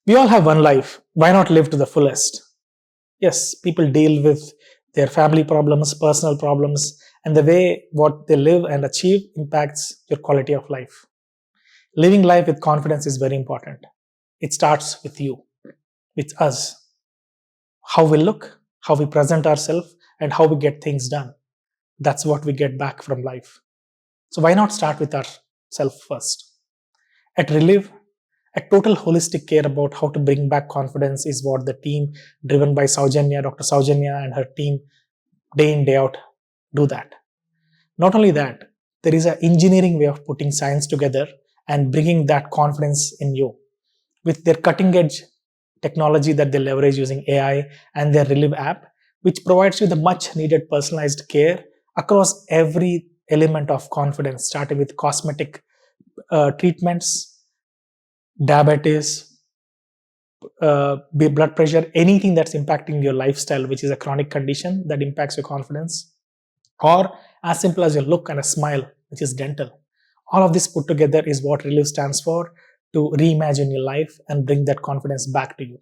We all have one life. Why not live to the fullest? Yes, people deal with their family problems, personal problems, and the way what they live and achieve impacts your quality of life. Living life with confidence is very important. It starts with you, with us, how we look, how we present ourselves, and how we get things done. That's what we get back from life. So why not start with ourselves first? At ReLiv, a total holistic care about how to bring back confidence is what the team driven by Soujanya, Dr. Soujanya and her team day in, day out do that. Not only that, there is an engineering way of putting science together and bringing that confidence in you with their cutting edge technology that they leverage using AI and their ReLiv app, which provides you the much needed personalized care across every element of confidence, starting with cosmetic treatments, diabetes, blood pressure, anything that's impacting your lifestyle, which is a chronic condition that impacts your confidence, or as simple as your look and a smile, which is dental. All of this put together is what ReLiv stands for, to reimagine your life and bring that confidence back to you.